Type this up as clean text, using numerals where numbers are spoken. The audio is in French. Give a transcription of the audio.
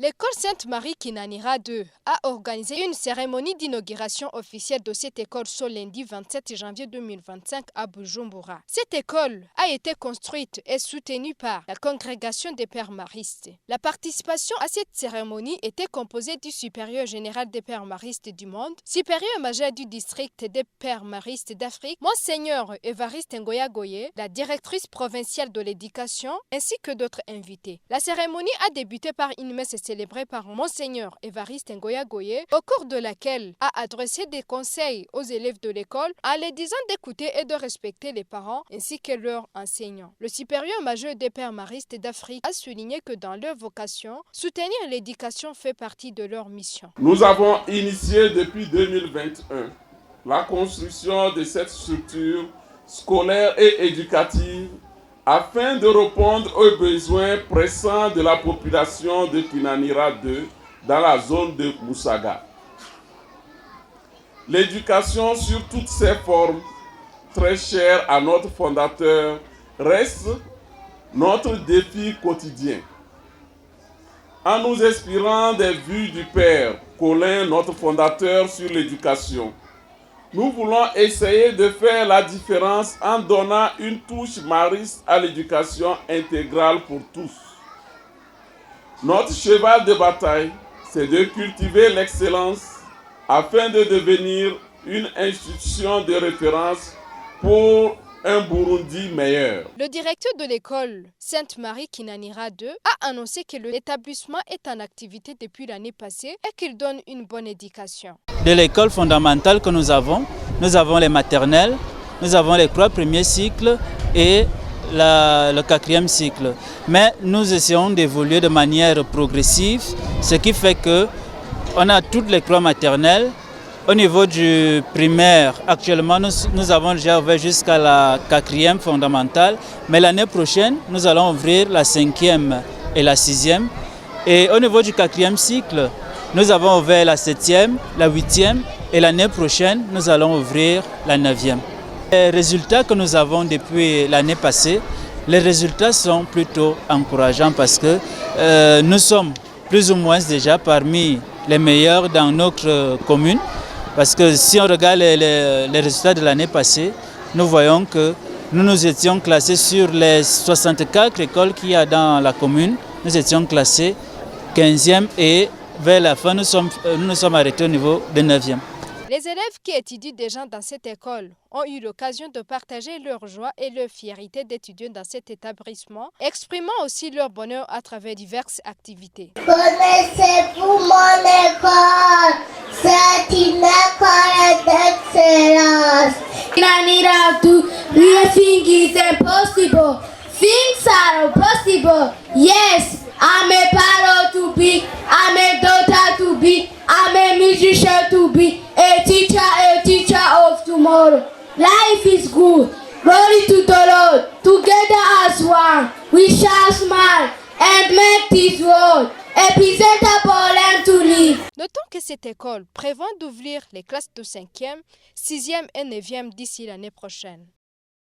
L'école Sainte-Marie Kinanira II a organisé une cérémonie d'inauguration officielle de cette école ce lundi 27 janvier 2025 à Bujumbura. Cette école a été construite et soutenue par la congrégation des Pères Maristes. La participation à cette cérémonie était composée du supérieur général des Pères Maristes du monde, supérieur majeur du district des Pères Maristes d'Afrique, Monseigneur Évariste Ngoya Goye, la directrice provinciale de l'éducation, ainsi que d'autres invités. La cérémonie a débuté par une messe célébrée par Monseigneur Évariste Ngoya Goye, au cours de laquelle a adressé des conseils aux élèves de l'école en les disant d'écouter et de respecter les parents ainsi que leurs enseignants. Le supérieur majeur des Pères Maristes d'Afrique a souligné que dans leur vocation, soutenir l'éducation fait partie de leur mission. Nous avons initié depuis 2021 la construction de cette structure scolaire et éducative afin de répondre aux besoins pressants de la population de Kinanira II dans la zone de Moussaga. L'éducation sur toutes ses formes, très chère à notre fondateur, reste notre défi quotidien. En nous inspirant des vues du Père Colin, notre fondateur sur l'éducation, nous voulons essayer de faire la différence en donnant une touche mariste à l'éducation intégrale pour tous. Notre cheval de bataille, c'est de cultiver l'excellence afin de devenir une institution de référence pour un Burundi meilleur. Le directeur de l'école Sainte-Marie Kinanira II a annoncé que l'établissement est en activité depuis l'année passée et qu'il donne une bonne éducation. De l'école fondamentale que nous avons les maternelles, nous avons les 3 premiers cycles et le 4e cycle. Mais nous essayons d'évoluer de manière progressive, ce qui fait qu'on a toutes les 3 maternelles. Au niveau du primaire, actuellement, nous avons déjà ouvert jusqu'à la 4e fondamentale, mais l'année prochaine, nous allons ouvrir la 5e et la 6e. Et au niveau du 4e cycle, nous avons ouvert la 7e, la 8e, et l'année prochaine, nous allons ouvrir la 9e. Les résultats que nous avons depuis l'année passée, les résultats sont plutôt encourageants parce que nous sommes plus ou moins déjà parmi les meilleurs dans notre commune. Parce que si on regarde les résultats de l'année passée, nous voyons que nous étions classés sur les 64 écoles qu'il y a dans la commune. Nous étions classés 15e et vers la fin, nous sommes arrêtés au niveau de 9e. Les élèves qui étudient déjà dans cette école ont eu l'occasion de partager leur joie et leur fierté d'étudier dans cet établissement, exprimant aussi leur bonheur à travers diverses activités. Connaissez-vous mon école? C'est une école d'excellence. Kinanira II, everything is impossible. Things are possible. Yes, I'm a parrot to be, I'm a daughter to be, I'm a musician to be, a teacher of tomorrow. Life is good. Glory to the Lord. Together as one, we shall smile and make this world a presentable land to live. Notons que cette école prévoit d'ouvrir les classes de 5e, 6e et 9e d'ici l'année prochaine.